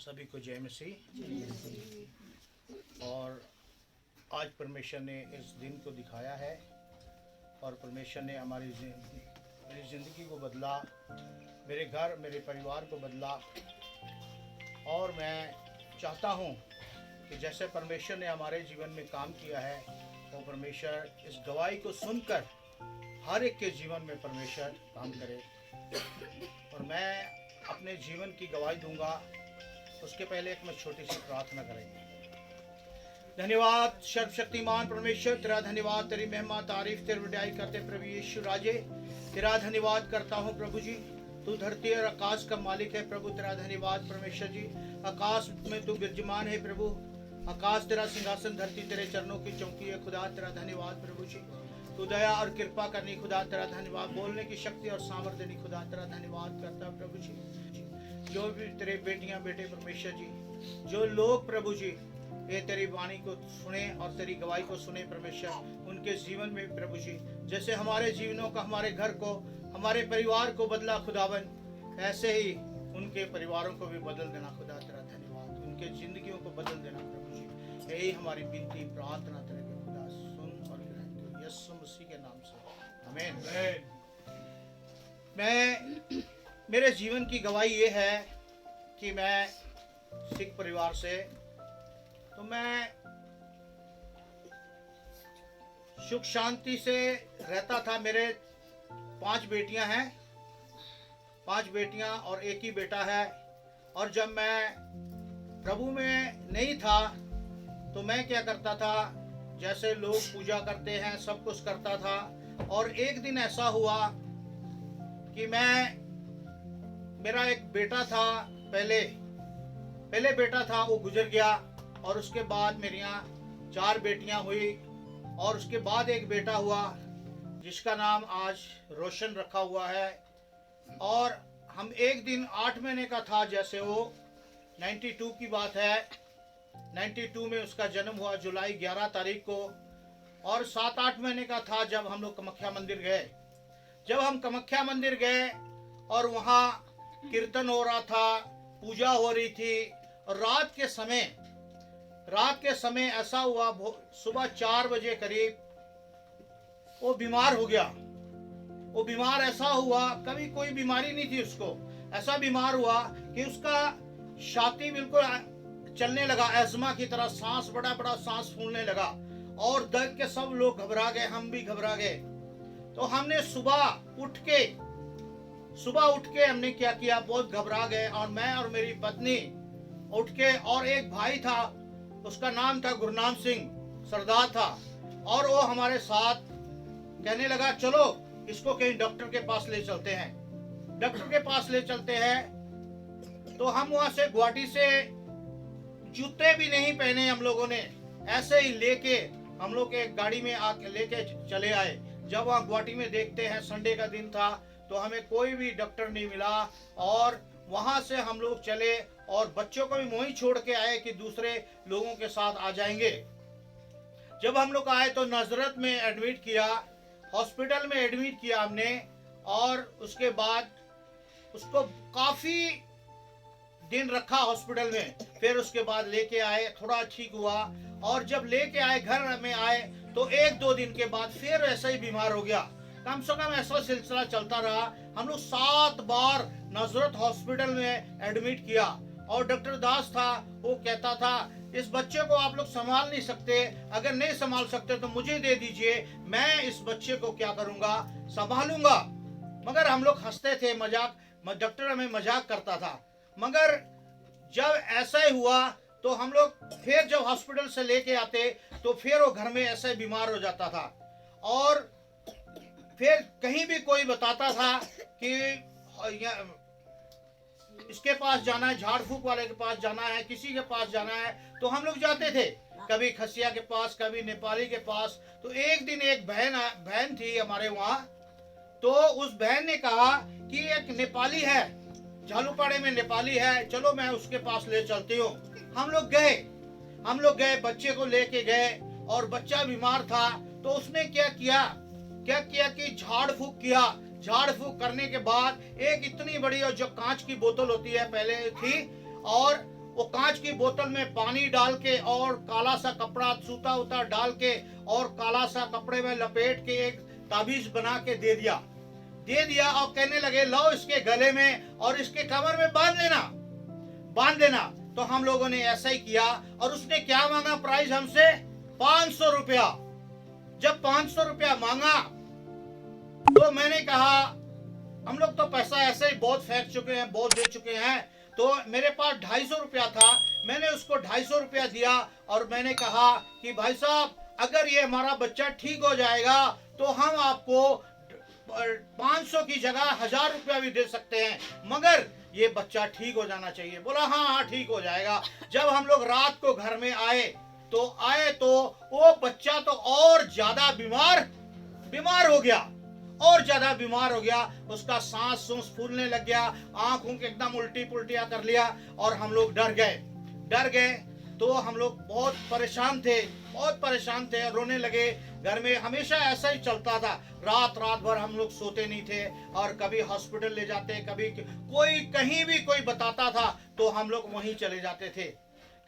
सभी को जय मसीह। और आज परमेश्वर ने इस दिन को दिखाया है और परमेश्वर ने मेरी ज़िंदगी को बदला, मेरे घर मेरे परिवार को बदला। और मैं चाहता हूँ कि जैसे परमेश्वर ने हमारे जीवन में काम किया है, वो परमेश्वर इस गवाही को सुनकर हर एक के जीवन में परमेश्वर काम करे। और मैं अपने जीवन की गवाही दूंगा, उसके पहले एक मैं छोटी सी प्रार्थना करेंगे। धन्यवाद सर्वशक्तिमान परमेश्वर, तेरा धन्यवाद, तेरी महिमा तारीफ तेरी वड्याई करते प्रभु यीशु राजे। तेरा धन्यवाद करता हूँ प्रभु जी, तू धरती और आकाश का मालिक है प्रभु। तेरा धन्यवाद परमेश्वर जी, आकाश में तू विराजमान है प्रभु। आकाश तेरा सिंहासन, धरती तेरे चरणों की चौकी है खुदा। तेरा धन्यवाद प्रभु जी, तू दया और कृपा करनी खुदा। तेरा धन्यवाद, बोलने की शक्ति और सामर्थ्य देनी खुदा। तेरा धन्यवाद करता प्रभु जी। जो भी तेरे बेटियां बेटे परमेश्वर जी, जो लोग प्रभु जी ये तेरी वाणी को सुने और तेरी गवाही को सुने परमेश्वर, उनके जीवन में प्रभु जी जैसे हमारे जीवनों का, हमारे घर को, हमारे परिवार को बदला खुदावन, ऐसे ही उनके परिवारों को भी बदल देना खुदा। तेरा धन्यवाद, उनके जिंदगियों को बदल देना प्रभु जी। यही हमारी विनती प्रार्थना तेरे खुदा सुन और ग्रहण कर, यीशु मसीह के नाम से आमीन। मैं मेरे जीवन की गवाही ये है कि मैं सिख परिवार से, तो मैं सुख शांति से रहता था। मेरे 5 बेटियां हैं, 5 बेटियां और एक ही बेटा है। और जब मैं प्रभु में नहीं था तो मैं क्या करता था, जैसे लोग पूजा करते हैं सब कुछ करता था। और एक दिन ऐसा हुआ कि मेरा एक बेटा था, पहले बेटा था, वो गुजर गया। और उसके बाद मेरियां 4 बेटियां हुई और उसके बाद एक बेटा हुआ जिसका नाम आज रोशन रखा हुआ है। और हम एक दिन 8 महीने का था, जैसे वो 92 की बात है, 92 में उसका जन्म हुआ जुलाई 11 तारीख को। और 7-8 महीने का था जब हम लोग कामाख्या मंदिर गए। जब हम कामाख्या मंदिर गए और वहाँ कीर्तन हो रहा था, पूजा हो रही थी। और रात के समय ऐसा हुआ, सुबह 4 बजे करीब वो बीमार हो गया। वो बीमार ऐसा हुआ, कभी कोई बीमारी नहीं थी उसको। ऐसा बीमार हुआ कि उसका छाती बिल्कुल चलने लगा, एस्मा की तरह, सांस बड़ा बड़ा सांस फूलने लगा। और दर्द के सब लोग घबरा गए, हम भी घबरा गए। तो हमने सुबह उठ के हमने क्या किया, बहुत घबरा गए। और मैं और मेरी पत्नी उठ के, और एक भाई था, उसका नाम था गुरनाम सिंह, सरदार था। और वो हमारे साथ कहने लगा, चलो इसको कहीं डॉक्टर के पास ले चलते हैं, डॉक्टर के पास ले चलते हैं। तो हम वहां से गुवाहाटी से जूते भी नहीं पहने हम लोगों ने, ऐसे ही लेके हम लोग एक गाड़ी में आके लेके चले आए। जब वहाँ गुवाहाटी में देखते हैं, संडे का दिन था, तो हमें कोई भी डॉक्टर नहीं मिला। और वहां से हम लोग चले और बच्चों को भी वहीं छोड़ के आए कि दूसरे लोगों के साथ आ जाएंगे। जब हम लोग आए तो नजरत में एडमिट किया, हॉस्पिटल में एडमिट किया हमने। और उसके बाद उसको काफी दिन रखा हॉस्पिटल में। फिर उसके बाद लेके आए, थोड़ा ठीक हुआ। और जब लेके आए, घर में आए, तो 1-2 दिन के बाद फिर ऐसा ही बीमार हो गया। कम से कम ऐसा सिलसिला चलता रहा। हम लोग 7 बार नजरत हॉस्पिटल में एडमिट किया। और डॉक्टर दास था, वो कहता था, इस बच्चे को आप लोग संभाल नहीं सकते, अगर नहीं संभाल सकते तो मुझे दे दीजिए, मैं इस बच्चे को क्या करूंगा, संभालूंगा। मगर हम लोग हंसते थे, मजाक, डॉक्टर हमें मजाक करता था। मगर जब ऐसा ही हुआ तो हम लोग फिर जब हॉस्पिटल से लेके आते तो फिर वो घर में ऐसे बीमार हो जाता था। और फिर कहीं भी कोई बताता था कि इसके पास जाना है, झाड़ फूक वाले के पास जाना है, किसी के पास जाना है, तो हम लोग जाते थे, कभी खसिया के पास, कभी नेपाली के पास। तो एक दिन एक बहन थी हमारे वहाँ, तो उस बहन ने कहा कि एक नेपाली है, झालूपाड़े में नेपाली है, चलो मैं उसके पास ले चलती हूँ। हम लोग गए, बच्चे को लेके गए। और बच्चा बीमार था, तो उसने क्या किया कि झाड़ फूक किया। झाड़ फूक करने के बाद एक इतनी बड़ी, और जो कांच की बोतल होती है पहले थी, और वो कांच की बोतल में पानी डाल के और काला सा कपड़ा सूता उता डाल के और काला सा कपड़े में लपेट के एक ताबीज बना के दे दिया और कहने लगे लो इसके गले में और इसके कमर में बांध देना। तो हम लोगों ने ऐसा ही किया और उसने क्या मांगा प्राइस हमसे 500 रुपया। जब 500 रुपया मांगा तो मैंने कहा हम लोग तो पैसा ऐसे ही बहुत फेंक चुके हैं, बहुत दे चुके हैं, तो मेरे पास 250 रुपया था। मैंने उसको 250 रुपया दिया और मैंने कहा कि भाई साहब अगर ये हमारा बच्चा ठीक हो जाएगा तो हम आपको 500 की जगह 1000 रुपया भी दे सकते हैं, मगर ये बच्चा ठीक हो जाना चाहिए। बोला हाँ हाँ ठीक हो जाएगा। जब हम लोग रात को घर में आए तो वो बच्चा तो और ज्यादा बीमार हो गया, और ज्यादा बीमार हो गया। उसका सांस फूलने लग गया, आंख एकदम उल्टी पुल्टिया कर लिया और हम लोग डर गए। तो हम लोग बहुत परेशान थे, रोने लगे। घर में हमेशा ऐसा ही चलता था, रात भर हम लोग सोते नहीं थे और कभी हॉस्पिटल ले जाते, कभी कहीं भी कोई बताता था तो हम लोग वहीं चले जाते थे।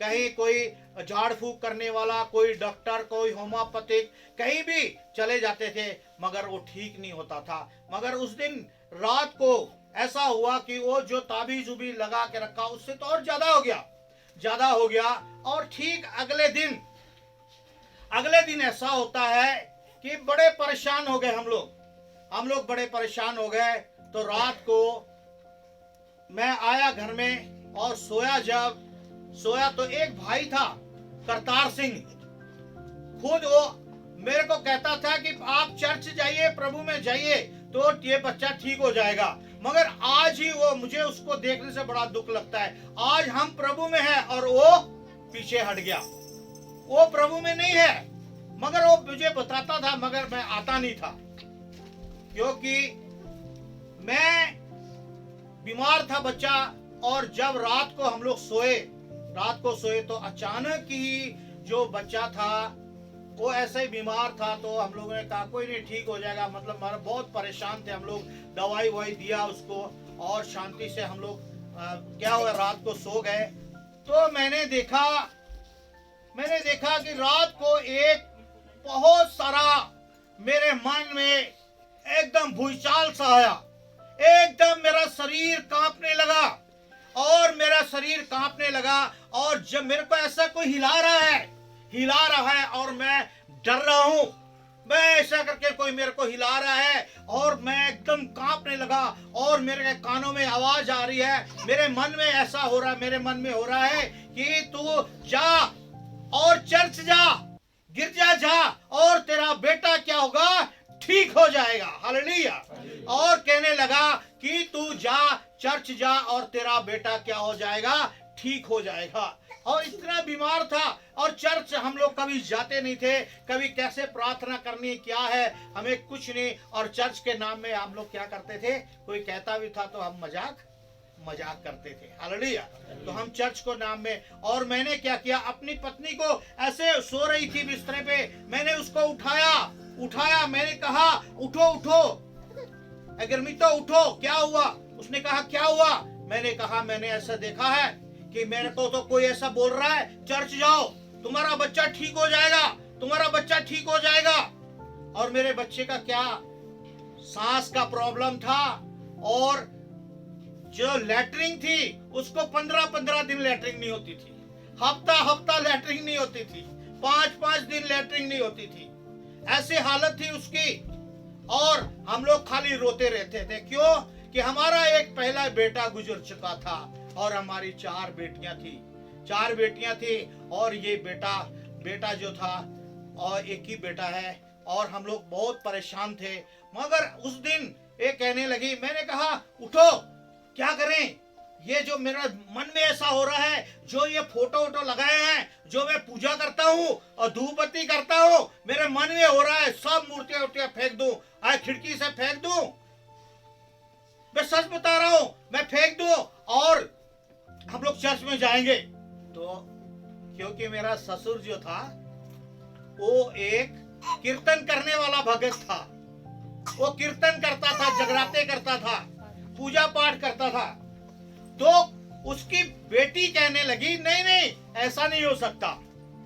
कहीं कोई झाड़ फूक करने वाला, कोई डॉक्टर, कोई होम्योपैथिक, कहीं भी चले जाते थे, मगर वो ठीक नहीं होता था। मगर उस दिन रात को ऐसा हुआ कि वो जो ताबीज उबीज लगा के रखा उससे तो और ज्यादा हो गया। और ठीक अगले दिन ऐसा होता है कि बड़े परेशान हो गए हम लोग बड़े परेशान हो गए। तो रात को मैं आया घर में और सोया तो एक भाई था करतार सिंह, खुद वो मेरे को कहता था कि आप चर्च जाइए, प्रभु में जाइए तो ये बच्चा ठीक हो जाएगा। मगर आज ही वो मुझे उसको देखने से बड़ा दुख लगता है। आज हम प्रभु में हैं और वो पीछे हट गया। वो प्रभु में नहीं है, मगर वो मुझे बताता था, मगर मैं आता नहीं था क्योंकि मैं बीमार था बच्चा। और जब रात को हम लोग सोए तो अचानक ही जो बच्चा था वो ऐसे ही बीमार था। तो हम लोगों ने कहा कोई नहीं ठीक हो जाएगा, मतलब हमारा बहुत परेशान थे हम लोग, दवाई दिया उसको और शांति से हम लोग क्या हुआ रात को सो गए। तो मैंने देखा कि रात को एक बहुत सारा मेरे मन में एकदम भूचाल सा आया, एकदम मेरा शरीर कांपने लगा और जब मेरे को ऐसा कोई हिला रहा है और मैं डर रहा हूं, मैं ऐसा करके कोई मेरे को हिला रहा है और मैं एकदम कांपने लगा और मेरे कानों में आवाज आ रही है। मेरे मन में हो रहा है कि तू जा और चर्च जा, गिरजा जा और तेरा बेटा क्या होगा, ठीक हो जाएगा। हालेलुया। और कहने लगा कि तू जा, चर्च जा और तेरा बेटा क्या हो जाएगा, ठीक हो जाएगा। और इतना बीमार था और चर्च हम लोग कभी जाते नहीं थे, कभी कैसे प्रार्थना करनी क्या है हमें कुछ नहीं। और चर्च के नाम में हम लोग क्या करते थे, कोई कहता भी था तो हम मजाक करते थे। हालेलुया। तो हम चर्च को नाम में, और मैंने क्या किया, अपनी पत्नी को ऐसे सो रही थी बिस्तर पे, मैंने उसको उठाया, मैंने कहा उठो अगरमितो उठो, क्या हुआ। उसने कहा क्या हुआ। मैंने कहा मैंने ऐसा देखा है कि मेरे को तो कोई ऐसा बोल रहा है चर्च जाओ, तुम्हारा बच्चा ठीक हो जाएगा। और मेरे बच्चे का क्या सांस का प्रॉब्लम था और जो लैट्रिन थी उसको 15 दिन लैट्रिन नहीं होती थी, हफ्ता लैट्रिन नहीं होती थी, 5 दिन लैट्रिन नहीं होती थी। ऐसी हालत थी उसकी और हम लोग खाली रोते रहते थे। क्यों कि हमारा एक पहला बेटा गुजर चुका था और हमारी 4 बेटियां थी और ये बेटा जो था और एक ही बेटा है और हम लोग बहुत परेशान थे। मगर उस दिन ये कहने लगी, मैंने कहा उठो, क्या करें, ये जो मेरा मन में ऐसा हो रहा है, जो ये फोटो लगाए हैं, जो मैं पूजा करता हूँ और धूप बत्ती करता हूँ, मेरे मन में हो रहा है सब मूर्तियां फेंक दूं, खिड़की से फेंक दूं। मैं सच बता रहा हूँ, मैं फेंक दूं और हम लोग चर्च में जाएंगे। तो क्योंकि मेरा ससुर जो था वो एक कीर्तन करने वाला भगत था, वो कीर्तन करता था, जगराते करता था, पूजा पाठ करता था। तो उसकी बेटी कहने लगी नहीं नहीं ऐसा नहीं हो सकता।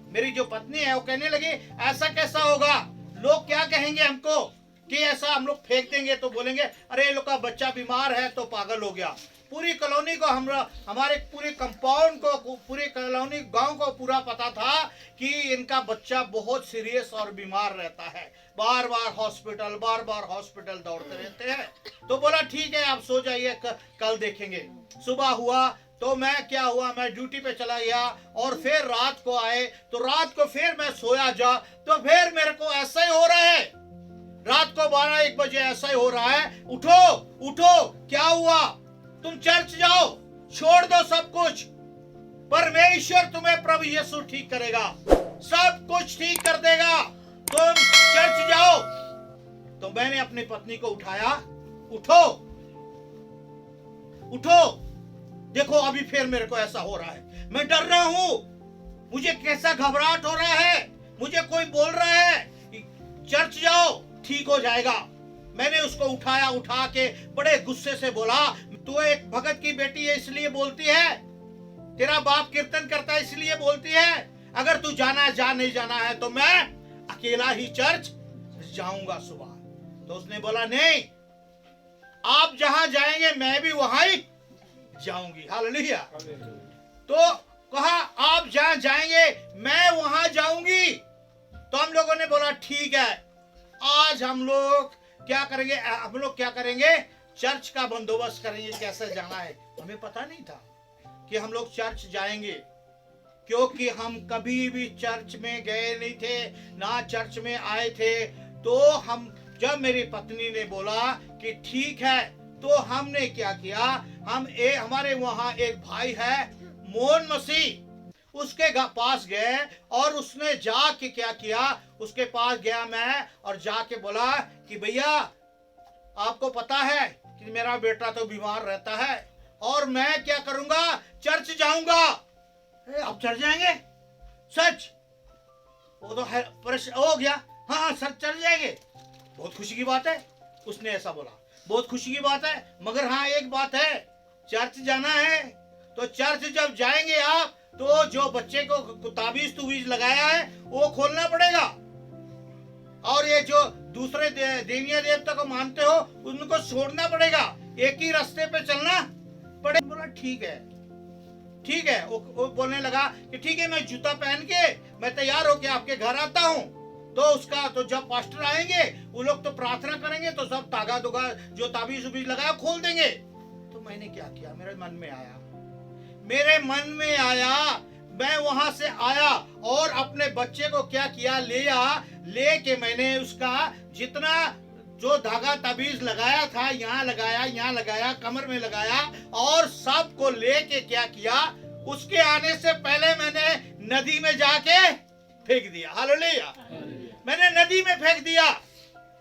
मेरी जो पत्नी है वो कहने लगी ऐसा कैसा होगा, लोग क्या कहेंगे हमको कि ऐसा हम लोग फेंक देंगे तो बोलेंगे अरे ये लोग का बच्चा बीमार है तो पागल हो गया। पूरी कॉलोनी को हमारे पूरे कंपाउंड को, पूरी कॉलोनी गांव को पूरा पता था कि इनका बच्चा बहुत सीरियस और बीमार रहता है, बार बार हॉस्पिटल दौड़ते रहते हैं। तो बोला ठीक है आप सो जाइए, कल देखेंगे। सुबह हुआ तो मैं ड्यूटी पे चला गया और फिर रात को आए तो रात को फिर मैं सोया जा तो फिर मेरे को ऐसा ही हो रहा है। रात को 12-1 बजे ऐसा ही हो रहा है, उठो उठो क्या हुआ, तुम चर्च जाओ, छोड़ दो सब कुछ, परमेश्वर तुम्हें प्रभु यीशु ठीक करेगा, सब कुछ ठीक कर देगा, तुम चर्च जाओ। तो मैंने अपनी पत्नी को उठाया, उठो उठो, देखो अभी फिर मेरे को ऐसा हो रहा है, मैं डर रहा हूं, मुझे कैसा घबराहट हो रहा है, मुझे कोई बोल रहा है चर्च जाओ ठीक हो जाएगा। मैंने उसको उठाया, उठा के बड़े गुस्से से बोला तू एक भगत की बेटी है इसलिए बोलती है, तेरा बाप कीर्तन करता है इसलिए बोलती है, अगर तू जाना है जा, नहीं जाना है तो मैं अकेला ही चर्च जाऊंगा सुबह। तो उसने बोला नहीं, आप जहां जाएंगे मैं भी वहां ही जाऊंगी। हालेलुया। तो कहा आप जहां जाएंगे मैं वहां जाऊंगी। तो हम लोगों ने बोला ठीक है, आज हम लोग क्या करेंगे, चर्च का बंदोबस्त करेंगे, कैसे जाना है। हमें पता नहीं था कि हम लोग चर्च जाएंगे, क्योंकि हम कभी भी चर्च में गए नहीं थे, ना चर्च में आए थे। तो हम जब मेरी पत्नी ने बोला कि ठीक है, तो हमने क्या किया, हमारे वहां एक भाई है मोहन मसीह, उसके पास गए और उसने जाके क्या किया, उसके पास गया मैं और जाके बोला कि भैया आपको पता है कि मेरा बेटा तो बीमार रहता है और मैं क्या करूंगा, चर्च जाऊंगा। आप चर्च जाएंगे? सच? वो तो है हो गया, हाँ सर चर्च जाएंगे, बहुत खुशी की बात है। उसने ऐसा बोला, बहुत खुशी की बात है, मगर हाँ एक बात है, चर्च जाना है तो चर्च जब जाएंगे आप तो जो बच्चे को ताबीज लगाया है वो खोलना पड़ेगा, और ये जो दूसरे देविया देवता को मानते हो उनको छोड़ना पड़ेगा, एक ही रास्ते पे चलना पड़ेगा। बोला ठीक है ठीक है। वो बोलने लगा कि ठीक है, मैं जूता पहन के मैं तैयार होके आपके घर आता हूँ। तो जब पास्टर आएंगे वो लोग तो प्रार्थना करेंगे तो सब तागा दुगा जो ताबीज उबीज लगाया खोल देंगे। तो मैंने क्या किया, मेरे मन में आया, मैं वहां से आया और अपने बच्चे को क्या किया, लेके मैंने उसका जितना जो धागा ताबीज लगाया था, यहाँ लगाया, कमर में लगाया, और सबको लेके क्या किया, उसके आने से पहले मैंने नदी में जाके फेंक दिया। हालेलुया। मैंने नदी में फेंक दिया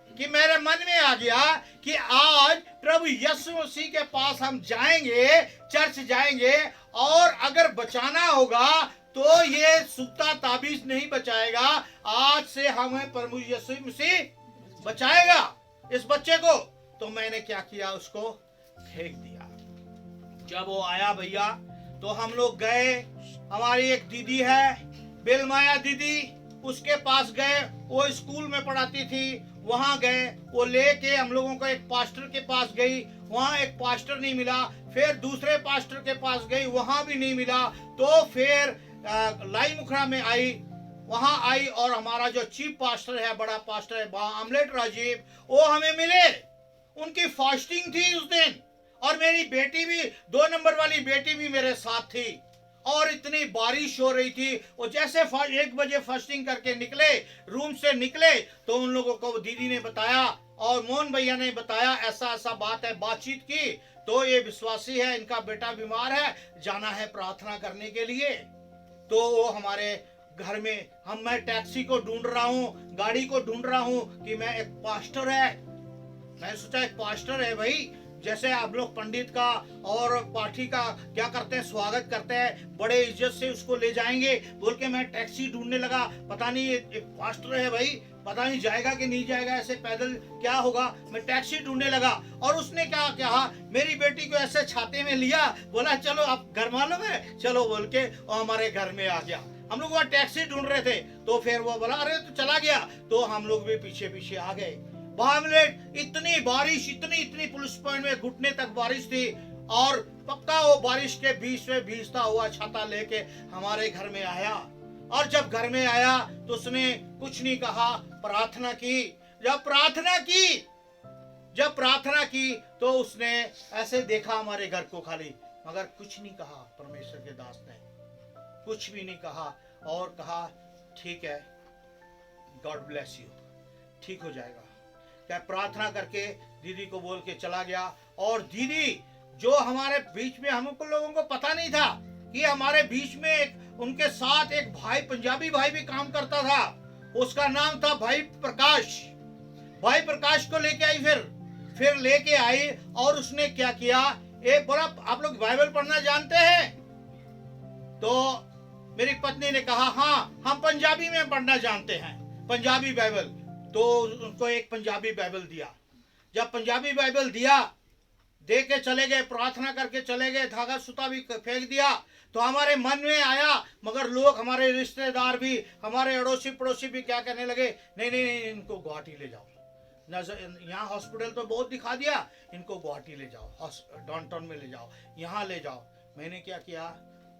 कि मेरे मन में आ गया कि आज प्रभु यीशु मसीह के पास हम जाएंगे, चर्च जाएंगे, और अगर बचाना होगा तो ये सूखता ताबीज नहीं बचाएगा, आज से हमें प्रभु यीशु मसीह बचाएगा इस बच्चे को। तो मैंने क्या किया, उसको फेंक दिया। जब वो आया भैया तो हम लोग गए, हमारी एक दीदी है बेलमाया दीदी, उसके पास गए, वो स्कूल में पढ़ाती थी, वहां गए, वो लेके हम लोगों को एक पास्टर के पास गई, वहां एक पास्टर नहीं मिला, फिर दूसरे पास्टर के पास गई, वहां भी नहीं मिला। तो फिर लाई मुखड़ा में आई, वहां आई, और हमारा जो चीफ पास्टर है, बड़ा पास्टर है आमलेट राजीव, वो हमें मिले। उनकी फास्टिंग थी उस दिन, और मेरी बेटी भी 2 नंबर वाली बेटी भी मेरे साथ थी, और इतनी बारिश हो रही थी। वो जैसे 1 बजे फास्टिंग करके निकले, रूम से निकले, तो उन लोगों को दीदी ने बताया और मोहन भैया ने बताया ऐसा ऐसा बात है, बातचीत की, तो ये विश्वासी है, इनका बेटा बीमार है, जाना है प्रार्थना करने के लिए। तो वो हमारे घर में मैं टैक्सी को ढूंढ रहा हूँ, गाड़ी को ढूंढ रहा हूँ कि मैं एक पास्टर है, मैं सोचा एक पास्टर है भाई, जैसे आप लोग पंडित का और पाठी का क्या करते हैं, स्वागत करते हैं, बड़े इज्जत से उसको ले जाएंगे, बोल के मैं टैक्सी ढूंढने लगा, पता नहीं ये पास्टर है भाई, पता नहीं जाएगा कि नहीं जाएगा, ऐसे पैदल क्या होगा। मैं टैक्सी ढूंढने लगा और उसने क्या कहा, मेरी बेटी को ऐसे छाते में लिया, बोला चलो आप घर मालूम है, चलो बोल के और हमारे घर में आ गया। हम लोग वहाँ टैक्सी ढूंढ रहे थे, तो फिर वो बोला अरे तो चला गया, तो हम लोग भी पीछे पीछे आ गए। 5 मिनट इतनी बारिश, इतनी पुलिस पॉइंट में घुटने तक बारिश थी, और पक्का वो बारिश के बीच में भीजता हुआ छाता लेके हमारे घर में आया। और जब घर में आया तो उसने कुछ नहीं कहा, प्रार्थना की। जब प्रार्थना की तो उसने ऐसे देखा हमारे घर को खाली, मगर कुछ नहीं कहा। परमेश्वर के दास ने कुछ भी नहीं कहा और कहा ठीक है, गॉड ब्लेस यू, ठीक हो जाएगा। क्या प्रार्थना करके दीदी को बोल के चला गया। और दीदी जो हमारे बीच में, हमको लोगों को पता नहीं था कि हमारे बीच में उनके साथ एक भाई, पंजाबी भाई भी काम करता था, उसका नाम था भाई प्रकाश। भाई प्रकाश को लेके आई, फिर लेके आई, और उसने क्या किया, एक बोला आप लोग बाइबल पढ़ना जानते हैं? तो मेरी पत्नी ने कहा हाँ हम पंजाबी में पढ़ना जानते हैं, पंजाबी बाइबल। तो उनको एक पंजाबी बाइबल दिया। जब पंजाबी बाइबल दिया, दे के चले गए, प्रार्थना करके चले गए, धागा सूता भी फेंक दिया। तो हमारे मन में आया, मगर लोग, हमारे रिश्तेदार भी, हमारे अड़ोसी पड़ोसी भी क्या कहने लगे, नहीं नहीं नहीं, इनको गुवाहाटी ले जाओ, यहाँ हॉस्पिटल तो बहुत दिखा दिया, इनको गुवाहाटी ले जाओ, डाउनटाउन में ले जाओ, यहाँ ले जाओ। मैंने क्या किया,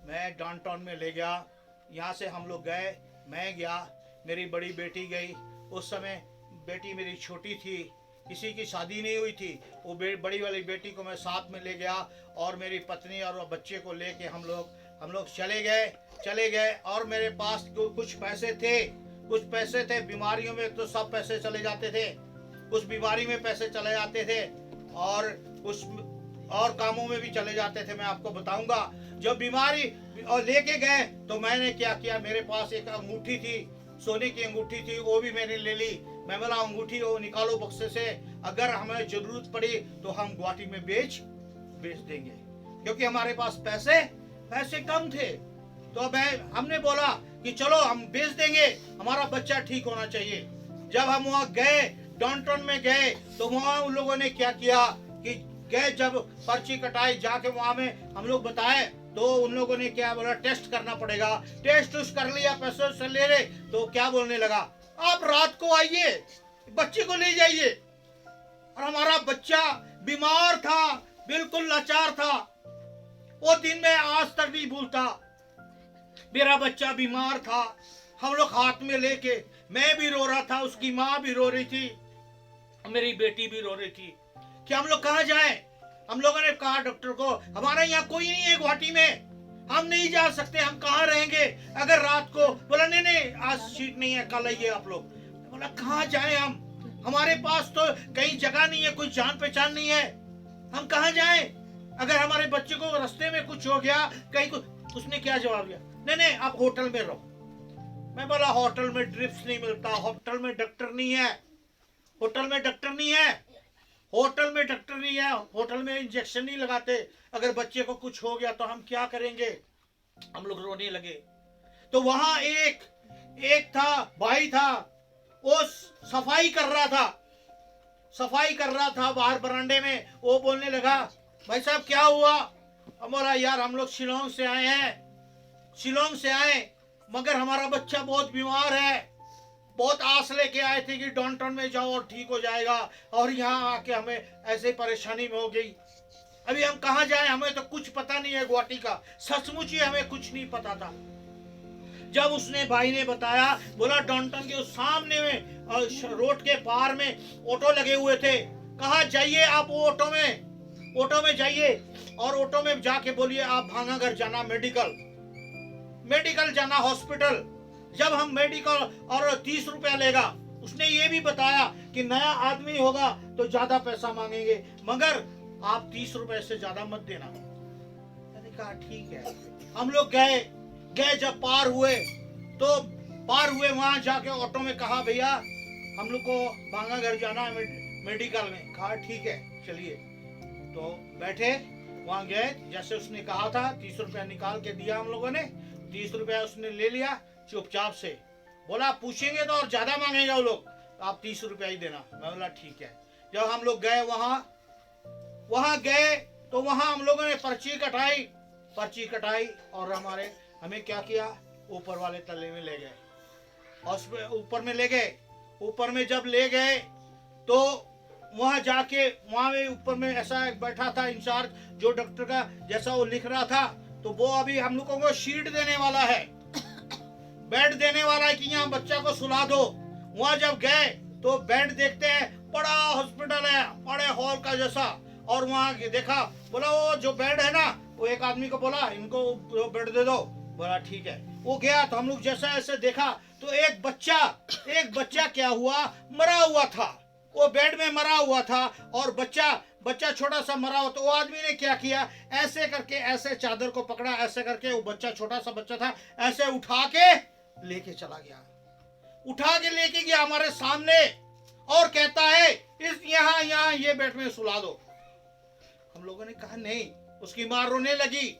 मैं डाउनटाउन में ले गया। यहाँ से हम लोग गए, मैं गया, मेरी बड़ी बेटी गई। उस समय बेटी मेरी छोटी थी, किसी की शादी नहीं हुई थी। वो बड़ी वाली बेटी को मैं साथ में ले गया, और मेरी पत्नी और बच्चे को लेके हम लोग चले गए। और मेरे पास कुछ पैसे थे। बीमारियों में तो सब पैसे चले जाते थे, उस बीमारी में पैसे चले जाते थे, और उस और कामों में भी चले जाते थे। मैं आपको बताऊंगा, जब बीमारी और लेके गए तो मैंने क्या किया, मेरे पास एक अंगूठी थी, सोने की अंगूठी थी, वो भी मैंने ले ली। मैं बोला अंगूठी वो निकालो बक्से से, अगर हमें जरूरत पड़ी तो हम गुवाहाटी में बेच देंगे, क्योंकि हमारे पास पैसे कम थे। तो हमने बोला कि चलो हम बेच देंगे, हमारा बच्चा ठीक होना चाहिए। जब हम वहाँ गए, डाउनटाउन में गए, तो वहाँ उन लोगों ने क्या किया कि गए, जब पर्ची कटाई, जाके वहाँ में हम लोग बताए, तो उन लोगों ने क्या बोला, टेस्ट करना पड़ेगा। टेस्ट कर लिया, पैसे से ले रहे, तो क्या बोलने लगा, आप रात को आइए, बच्चे को ले जाइए। और हमारा बच्चा बीमार था, बिल्कुल लाचार था। वो दिन मैं आज तक नहीं भूलता। मेरा बच्चा बीमार था, हम लोग हाथ में लेके, मैं भी रो रहा था, उसकी माँ भी रो रही थी, मेरी बेटी भी रो रही थी कि हम लोग कहाँ जाएं। हम लोगों ने कहा डॉक्टर को, हमारे यहाँ कोई नहीं है गुवाहाटी में, हम नहीं जा सकते, हम कहाँ रहेंगे अगर रात को। बोला नहीं आज सीट नहीं है, कल आइए आप लोग। बोला कहाँ जाएं हम, हमारे पास तो कहीं जगह नहीं है, कोई जान पहचान नहीं है, हम कहाँ जाएं, अगर हमारे बच्चे को रास्ते में कुछ हो गया कहीं कुछ। उसने क्या जवाब दिया, नहीं आप होटल में रहो। मैं बोला होटल में ड्रिप्स नहीं मिलता, होटल में डॉक्टर नहीं है, होटल में इंजेक्शन नहीं लगाते, अगर बच्चे को कुछ हो गया तो हम क्या करेंगे। हम लोग रोने लगे। तो वहां एक भाई था, वो सफाई कर रहा था बाहर बरामदे में। वो बोलने लगा, भाई साहब क्या हुआ। हम बोला यार हम लोग शिलोंग से आए, मगर हमारा बच्चा बहुत बीमार है, बहुत आस लेके आए थे कि डाउनटाउन में जाओ और ठीक हो जाएगा, और यहाँ आके हमें ऐसे परेशानी में हो गई। अभी हम कहाँ जाएं, हमें तो कुछ पता नहीं है गुवाहाटी का, सचमुच ही हमें कुछ नहीं पता था। जब उसने भाई ने बताया, बोला डाउनटाउन के सामने में रोड के पार में ऑटो लगे हुए थे, कहा जाइए आप वो ऑटो में जाइए, और ऑटो में जाके बोलिए आप भांगाघर जाना, मेडिकल जाना, हॉस्पिटल। जब हम मेडिकल, और 30 रुपया लेगा। उसने ये भी बताया कि नया आदमी होगा तो ज्यादा पैसा मांगेंगे, मगर आप 30 रुपए से ज्यादा मत देना। मैंने कहा ठीक है। हम लोग गए, जब पार हुए वहां जाके ऑटो में कहा भैया हम लोग को भांगाघर जाना है मेडिकल में। कहा ठीक है चलिए। तो बैठे, वहां गए, जैसे उसने कहा था 30 रुपया निकाल के दिया हम लोगों ने। 30 रुपया उसने ले लिया चुपचाप से। बोला पूछेंगे तो और ज्यादा मांगेगा वो लोग, आप 30 रुपया ही देना। मैं बोला ठीक है। जब हम लोग गए वहां गए तो वहां हम लोगों ने पर्ची कटाई और हमें क्या किया, ऊपर वाले तले में ले गए। और ऊपर में ले गए। ऊपर में जब ले गए तो वहां जाके वहां में ऊपर में ऐसा एक बैठा था इंचार्ज, जो डॉक्टर का जैसा वो लिख रहा था, तो वो अभी हम लोगों को शीट देने वाला है, बेड देने वाला है कि यहाँ बच्चा को सुला दो। वहां जब गए तो बेड देखते हैं, बड़ा हॉस्पिटल है, बड़े हॉल का जैसा। और वहां देखा, बोला वो जो बेड है ना, वो एक आदमी को बोला इनको बेड दे दो। बोला ठीक है। वो गया तो हम लोग जैसा ऐसे देखा तो एक बच्चा क्या हुआ, मरा हुआ था, वो बेड में मरा हुआ था। और बच्चा छोटा सा मरा हुआ। तो वो आदमी ने क्या किया, ऐसे करके ऐसे चादर को पकड़ा, ऐसे करके वो बच्चा छोटा सा बच्चा था, ऐसे उठा के लेके चला गया, उठा के लेके गया हमारे सामने और कहता है इस यहाँ ये बेड में सुला दो। हम लोगों ने कहा नहीं। उसकी माँ रोने लगी।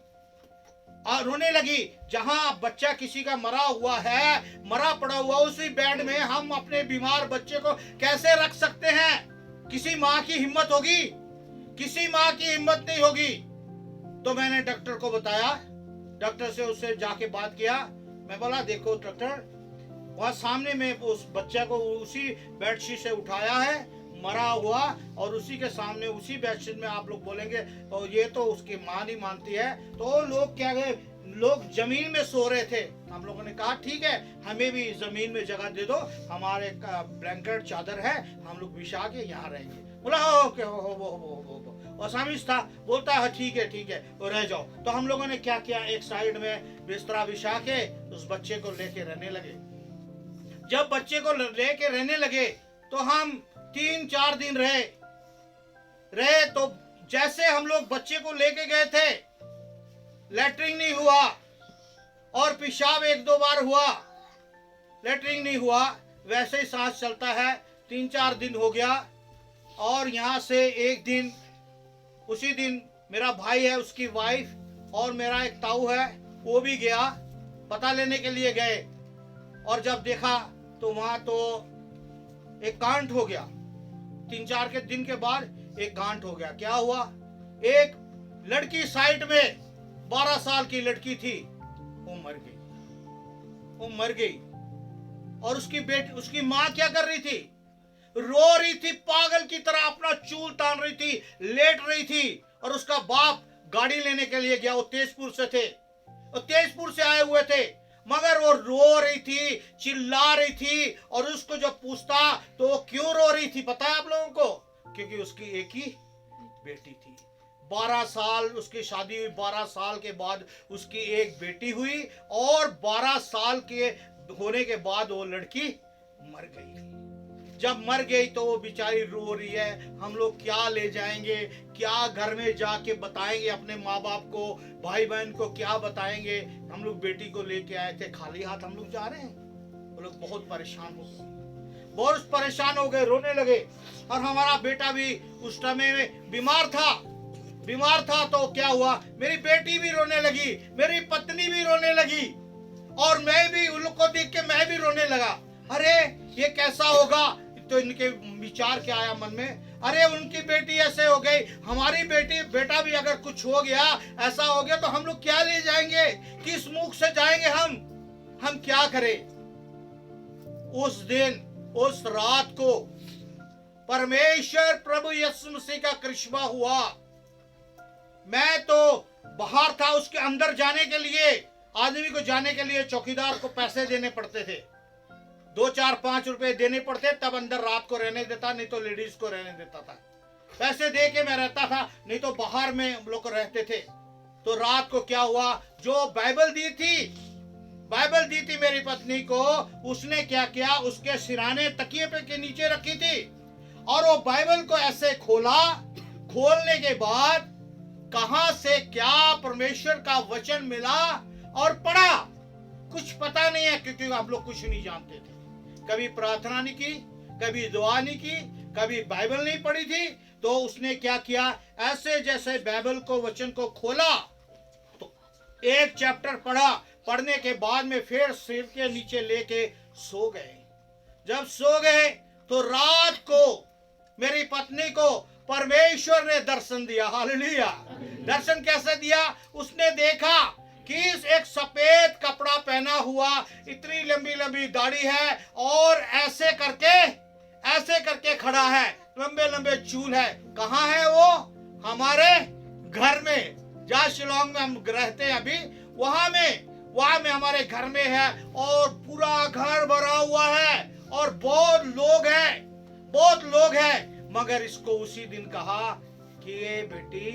जहां बच्चा किसी का मरा पड़ा हुआ, उसी बेड में हम अपने बीमार बच्चे को कैसे रख सकते हैं? किसी माँ की हिम्मत होगी? किसी माँ की हिम्मत नहीं होगी। तो मैंने डॉक्टर को बताया, डॉक्टर से उससे जाके बात किया। मैं बोला देखो डॉक्टर, वहां सामने में उस बच्चे को उसी बेडशीट से उठाया है, मरा हुआ, और उसी के सामने उसी बेडशीट में आप लोग बोलेंगे और ये तो उसकी मां नहीं मानती है। तो लोग क्या गए, लोग जमीन में सो रहे थे। हम लोगों ने कहा ठीक है, हमें भी जमीन में जगह दे दो, हमारे ब्लैंकेट चादर है, हम लोग बिछा के यहाँ रहेंगे। बोला ओके हो असामिस था, बोलता है ठीक है वो रह जाओ। तो हम लोगों ने क्या किया, एक साइड में बिस्तरा बिछा के उस बच्चे को लेके रहने लगे। जब बच्चे को लेके रहने लगे तो हम 3-4 दिन रहे। तो जैसे हम लोग बच्चे को लेके गए थे, लैट्रिन नहीं हुआ और पेशाब 1-2 बार हुआ, लैट्रिन नहीं हुआ, वैसे ही सांस चलता है। 3-4 दिन हो गया। और यहाँ से एक दिन, उसी दिन मेरा भाई है, उसकी वाइफ और मेरा एक ताऊ है, वो भी गया, पता लेने के लिए गए। और जब देखा तो वहां तो एक कांड हो गया। 3-4 के दिन के बाद एक कांड हो गया। क्या हुआ, एक लड़की साइड में 12 साल की लड़की थी, वो मर गई। और उसकी माँ क्या कर रही थी, रो रही थी, पागल की तरह अपना चूल तान रही थी, लेट रही थी। और उसका बाप गाड़ी लेने के लिए गया, वो तेजपुर से थे, वो तेजपुर से आए हुए थे, मगर वो रो रही थी, चिल्ला रही थी। और उसको जब पूछता तो वो क्यों रो रही थी पता है आप लोगों को? क्योंकि उसकी एक ही बेटी थी। 12 साल उसकी शादी हुई, 12 साल के बाद उसकी एक बेटी हुई, और 12 साल के होने के बाद वो लड़की मर गई। जब मर गई तो वो बेचारी रो रही है। हम लोग क्या ले जाएंगे, क्या घर में जाके बताएंगे अपने माँ बाप को, भाई बहन को क्या बताएंगे? हम लोग बेटी को लेके आए थे, खाली हाथ हम लोग जा रहे हैं। वो लोग बहुत परेशान हो गए, रोने लगे। और हमारा बेटा भी उस समय में बीमार था। तो क्या हुआ, मेरी बेटी भी रोने लगी, मेरी पत्नी भी रोने लगी, और मैं भी उन लोग को देख के मैं भी रोने लगा। अरे ये कैसा होगा? तो इनके विचार क्या आया मन में, अरे उनकी बेटी ऐसे हो गई, हमारी बेटा भी अगर कुछ हो गया, ऐसा हो गया, तो हम लोग क्या ले जाएंगे, किस मुख से जाएंगे? हम क्या करें? उस दिन, उस रात को परमेश्वर प्रभु यीशु मसीह का करिश्मा हुआ। मैं तो बाहर था, उसके अंदर जाने के लिए, आदमी को जाने के लिए चौकीदार को पैसे देने पड़ते थे, 2-4-5 रुपए देने पड़ते, तब अंदर रात को रहने देता, नहीं तो लेडीज को रहने देता था। पैसे दे के मैं रहता था, नहीं तो बाहर में हम लोग रहते थे। तो रात को क्या हुआ, जो बाइबल दी थी मेरी पत्नी को, उसने क्या किया, उसके सिराने तकिए पे के नीचे रखी थी, और वो बाइबल को ऐसे खोलने के बाद कहां से क्या परमेश्वर का वचन मिला और पढ़ा, कुछ पता नहीं है, क्योंकि हम लोग कुछ नहीं जानते थे। कभी प्रार्थना नहीं की, कभी दुआ नहीं की, कभी बाइबल नहीं पढ़ी थी। तो उसने क्या किया, ऐसे जैसे बाइबल को, वचन को खोला, तो एक चैप्टर पढ़ने के बाद में फिर सिर के नीचे लेके सो गए। जब सो गए तो रात को मेरी पत्नी को परमेश्वर ने दर्शन दिया। हालेलुया। दर्शन कैसे दिया? उसने देखा कि एक सफेद कपड़ा पहना हुआ, इतनी लंबी लंबी दाढ़ी है और ऐसे करके खड़ा है, लंबे लंबे चूल है। कहाँ है वो? हमारे घर में, जहाँ शिलोंग में हम रहते हैं अभी, वहां में हमारे घर में है और पूरा घर भरा हुआ है और बहुत लोग हैं। मगर इसको उसी दिन कहा कि ये बेटी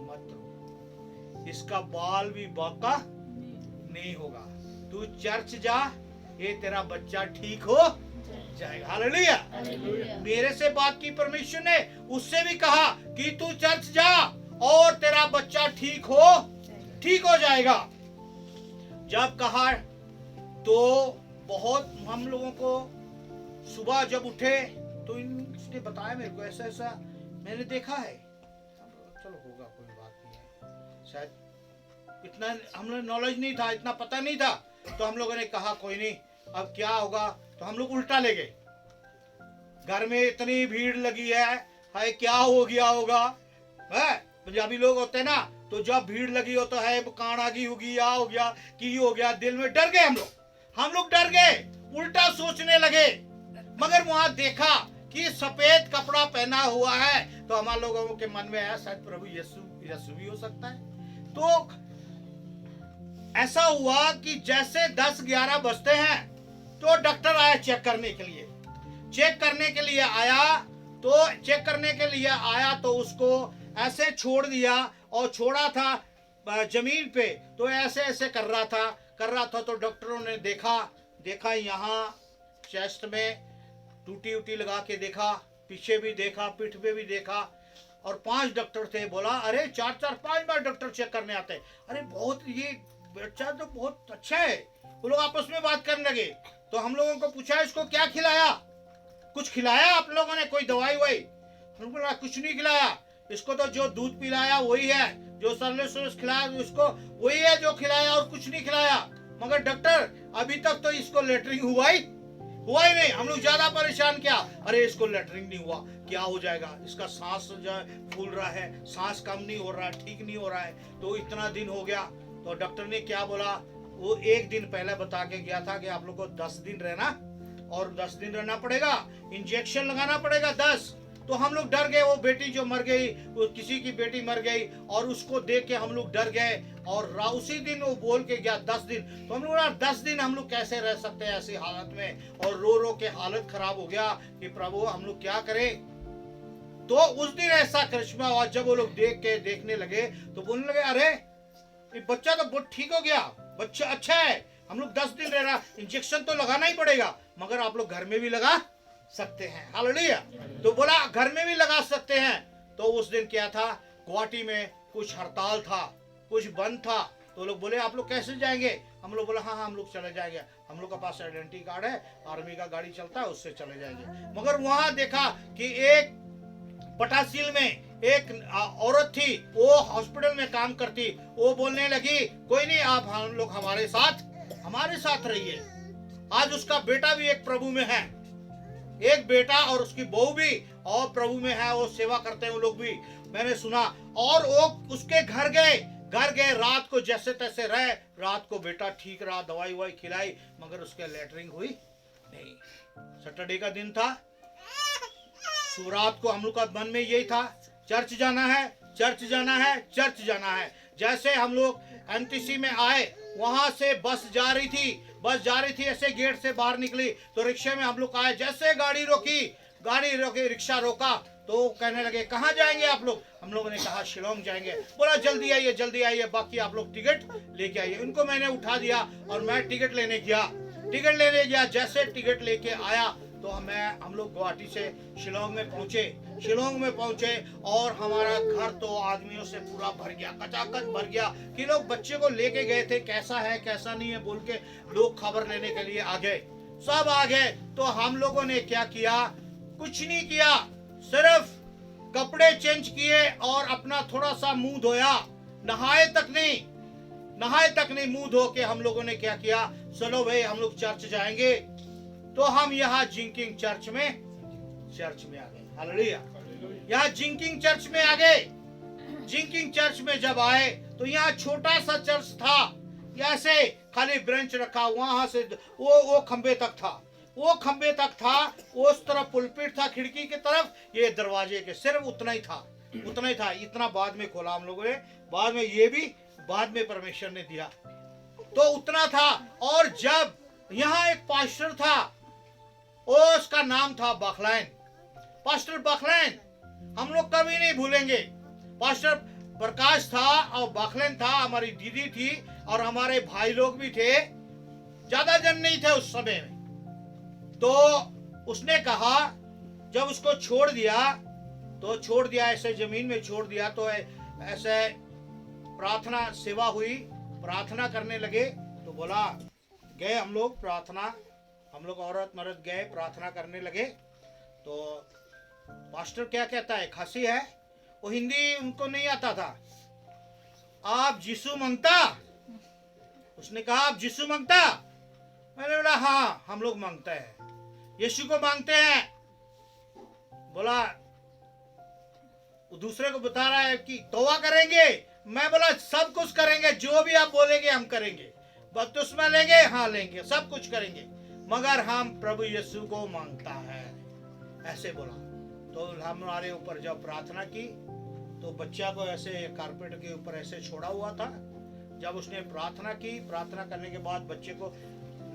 मत रो, इसका बाल भी बाका नहीं होगा, तू चर्च जा, ये तेरा बच्चा ठीक हो जाएगा। हालेलुया। मेरे से बात की परमेश्वर ने, उससे भी कहा कि तू चर्च जा और तेरा बच्चा ठीक हो जाएगा। जब कहा तो बहुत हम लोगों को सुबह जब उठे तो इसने बताया मेरे को, ऐसा मैंने देखा है। चलो होगा, कोई बात नहीं है, शायद इतना हम लोग नॉलेज नहीं था, इतना पता नहीं था। तो हम लोगों ने कहा कोई नहीं, अब क्या होगा। तो हम लोग उल्टा ले गए, घर में इतनी भीड़ लगी है, हाय क्या हो गया होगा। है पंजाबी लोग होते ना, तो जब भीड़ लगी हो तो है कान आगी होगी, या हो गया की हो गया, दिल में डर गए हम लोग डर गए, उल्टा सोचने लगे। मगर वहां देखा कि सफेद कपड़ा पहना हुआ है, तो हमारे लोगों के मन में आया शायद प्रभु यीशु भी हो सकता है। तो ऐसा हुआ कि जैसे 10-11 बजते हैं तो डॉक्टर आया चेक करने के लिए आया, तो उसको ऐसे छोड़ दिया और छोड़ा था जमीन पे, तो ऐसे कर रहा था। तो डॉक्टरों ने देखा यहाँ चेस्ट में टूटी लगा के देखा, पीछे भी देखा, पीठ पे भी देखा, और 5 डॉक्टर थे। बोला अरे 4-5 बार डॉक्टर चेक करने आते हैं, अरे बहुत, ये बच्चा तो बहुत अच्छा है। वो लोग आपस में बात करने लगे। तो हम लोगों को पूछा इसको क्या खिलाया, कुछ खिलाया आप लोगों ने, कोई दवाई वही? हम बोला कुछ नहीं खिलाया, इसको तो जो दूध पिलाया वही है, जो सरलेस खिलाया उसको वही है जो खिलाया, और कुछ नहीं खिलाया। मगर डॉक्टर अभी तक तो इसको लेटरिंग हुआ ही नहीं। हम लोग ज्यादा परेशान, क्या अरे इसको लेटरिंग नहीं हुआ, क्या हो जाएगा, इसका सांस जो है फूल रहा है, सांस कम नहीं हो रहा है, ठीक नहीं हो रहा है, तो इतना दिन हो गया। तो डॉक्टर ने क्या बोला, वो 1 दिन पहले बता के गया था कि आप लोग को 10 दिन रहना, और 10 दिन रहना पड़ेगा, इंजेक्शन लगाना पड़ेगा 10। तो हम लोग डर गए, वो बेटी जो मर गई, वो किसी की बेटी मर गई, और उसको देख के हम लोग डर गए। और उसी दिन वो बोल के गया 10 दिन। तो हम लोग 10 दिन हम लोग कैसे रह सकते हैं ऐसी हालत में, और रो के हालत खराब हो गया कि प्रभु हम लोग क्या करें। तो उस दिन ऐसा करिश्मा हुआ, जब वो लोग देखने लगे तो बोलने लगे अरे ये बच्चा तो बहुत ठीक हो गया, बच्चा अच्छा है, हम लोग 10 दिन रहना, इंजेक्शन तो लगाना ही पड़ेगा, मगर आप लोग घर में भी लगा सकते हैं। हालेलुया। तो बोला घर में भी लगा सकते हैं। तो उस दिन क्या था, गुवाहाटी में कुछ हड़ताल था, कुछ बंद था। तो लोग बोले आप लोग कैसे जाएंगे? हम लोग बोला हाँ हम लोग चले जाएंगे, हम लोग के पास आइडेंटिटी कार्ड है, आर्मी का गाड़ी चलता है, उससे चले जाएंगे। मगर वहां देखा कि एक पटासील में एक औरत थी, वो हॉस्पिटल में काम करती, वो बोलने लगी कोई नहीं, आप हम लोग हमारे साथ रहिए। आज उसका बेटा भी एक प्रभु में है, एक बेटा और उसकी बहू भी और प्रभु में है, वो सेवा करते हैं वो लोग भी, मैंने सुना। और वो उसके घर गए, रात को जैसे तैसे रहे, रात को बेटा ठीक रहा, दवाई ववाई खिलाई, मगर उसके लेटरिंग हुई नहीं। सैटरडे का दिन था, रात को हम लोग का मन में यही था, चर्च जाना है। जैसे हम लोग एनटीसी में आए, वहां से बस जा रही थी, ऐसे गेट से बाहर निकली तो रिक्शे में हम लोग आए। जैसे गाड़ी रोकी, रिक्शा रोका, तो कहने लगे कहाँ जाएंगे आप लोग? हम लोगों ने कहा शिलोंग जाएंगे। बोला जल्दी आइए, बाकी आप लोग टिकट लेके आइए। उनको मैंने उठा दिया और मैं टिकट लेने गया। जैसे टिकट लेके आया तो हम लोग गुवाहाटी से शिलोंग में पहुंचे और हमारा घर तो आदमियों से पूरा भर गया, कचाकच भर गया कि लोग बच्चे को लेके गए थे, कैसा है कैसा नहीं है बोल के लोग खबर लेने के लिए आ गए, सब आ गए। तो हम लोगों ने क्या किया, कुछ नहीं किया, सिर्फ कपड़े चेंज किए और अपना थोड़ा सा मुंह धोया, नहाए तक नहीं, मुंह धो के हम लोगों ने क्या किया, चलो भाई हम लोग चर्च जाएंगे। तो हम यहाँ जिंकिंग चर्च में आ गए। हालेलुया। यहाँ जिंकिंग चर्च में आ गए। जिंकिंग चर्च में जब आए तो यहाँ छोटा सा चर्च था, ऐसे खाली ब्रेंच रखा, वहां से वो खंबे तक था, वो खंबे तक था, उस तरफ पुलपिट था खिड़की की तरफ, ये दरवाजे के सिर्फ उतना ही था, उतना ही था। इतना बाद में खोला हम लोगों ने, बाद में ये भी बाद में परमेश्वर ने दिया, तो उतना था। और जब यहाँ एक पास्टर था, उसका नाम था बखलैन, पास्टर बखलैन, हम लोग कभी नहीं भूलेंगे। पास्टर प्रकाश था और बखलैन था, हमारी दीदी थी और हमारे भाई लोग भी थे, ज्यादा जन नहीं थे उस समय में। तो उसने कहा, जब उसको छोड़ दिया ऐसे जमीन में छोड़ दिया, तो ऐसे प्रार्थना सेवा हुई, प्रार्थना करने लगे। तो बोला, गए हम लोग प्रार्थना, हम लोग औरत मर्द गए प्रार्थना करने लगे। तो पास्टर क्या कहता है, खासी है, वो हिंदी उनको नहीं आता था। आप यीशु मांगता? उसने कहा आप यीशु मांगता? मैंने बोला हाँ हम लोग मांगते हैं, यीशु को मांगते हैं। बोला, दूसरे को बता रहा है कि तौबा करेंगे। मैं बोला सब कुछ करेंगे, जो भी आप बोलेंगे हम करेंगे, बपतिस्मा लेंगे, हाँ लेंगे, सब कुछ करेंगे, मगर हम प्रभु यीशु को मांगता है, ऐसे बोला। तो हमारे ऊपर जब प्रार्थना की तो बच्चा को ऐसे कारपेट के ऊपर ऐसे छोड़ा हुआ था। जब उसने प्रार्थना की, प्रार्थना करने के बाद बच्चे को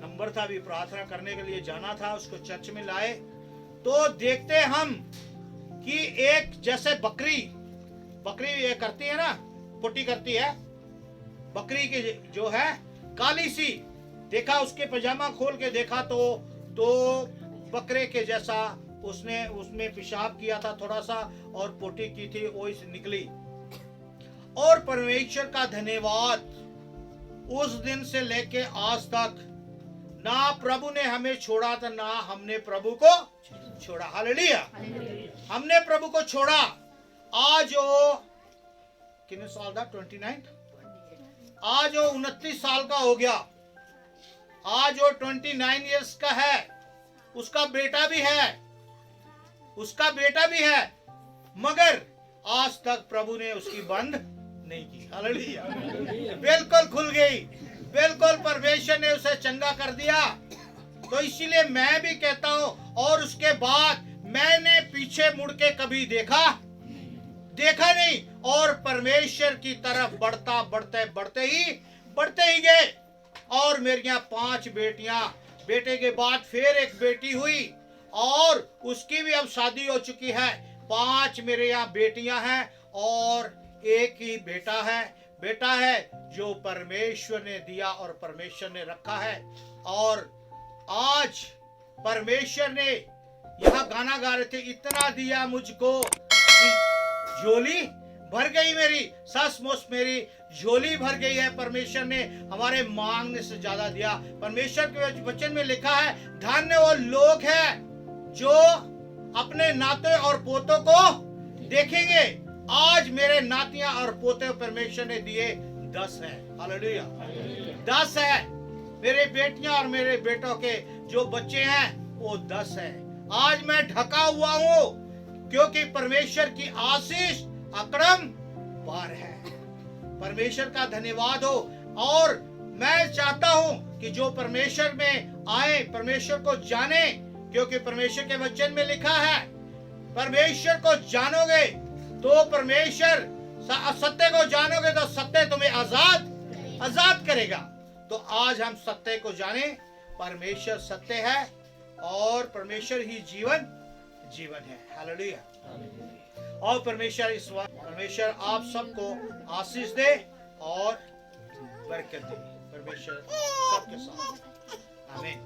नंबर था भी प्रार्थना करने के लिए जाना था, उसको चर्च में लाए। तो देखते हम कि एक जैसे बकरी ये करती है ना, पुट्टी करती है, बकरी की जो है काली सी, देखा उसके पजामा खोल के देखा तो बकरे के जैसा उसमें पेशाब किया था थोड़ा सा और पोटी की थी, वो निकली। और परमेश्वर का धन्यवाद, उस दिन से लेके आज तक ना प्रभु ने हमें छोड़ा था, ना हमने प्रभु को छोड़ा। हालेलुया। हमने प्रभु को छोड़ा। आज वो कितने साल था, 29, आज वो 29 साल का हो गया, आज वो 29 इयर्स का है। उसका बेटा भी है, मगर आज तक प्रभु ने उसकी बंद नहीं की। हालेलुया। बिल्कुल खुल गई, बिल्कुल परमेश्वर ने उसे चंगा कर दिया। तो इसीलिए मैं भी कहता हूं, और उसके बाद मैंने पीछे मुड़ के कभी देखा नहीं, और परमेश्वर की तरफ बढ़ते ही गए। और मेरियां 5 बेटियां, बेटे के बाद फिर एक बेटी हुई और उसकी भी अब शादी हो चुकी है। 5 मेरे यहाँ बेटियां हैं और एक ही बेटा है जो परमेश्वर ने दिया और परमेश्वर ने रखा है। और आज परमेश्वर ने, यहाँ गाना गा रहे थे, इतना दिया मुझको कि झोली भर गई मेरी, सचमुच मेरी झोली भर गई है। परमेश्वर ने हमारे मांगने से ज्यादा दिया। परमेश्वर के वचन में लिखा है, धन्य वो लोग हैं जो अपने नाते और पोतों को देखेंगे। आज मेरे नातियां और पोते परमेश्वर ने दिए 10 हैं। हालेलुया। 10 है मेरे बेटियां और मेरे बेटों के जो बच्चे हैं वो 10 है। आज मैं ढका हुआ हूं क्योंकि परमेश्वर की आशीष अकड़म पार है। परमेश्वर का धन्यवाद हो। और मैं चाहता हूं कि जो परमेश्वर में आए, परमेश्वर को जाने, क्योंकि परमेश्वर के वचन में लिखा है, परमेश्वर को जानोगे तो परमेश्वर, सत्य को जानोगे तो सत्य तुम्हें आजाद करेगा। तो आज हम सत्य को जाने, परमेश्वर सत्य है और परमेश्वर ही जीवन है। हालेलुया। और परमेश्वर आप सबको आशीष दे और बरकत दे। परमेश्वर सबके साथ। आमीन।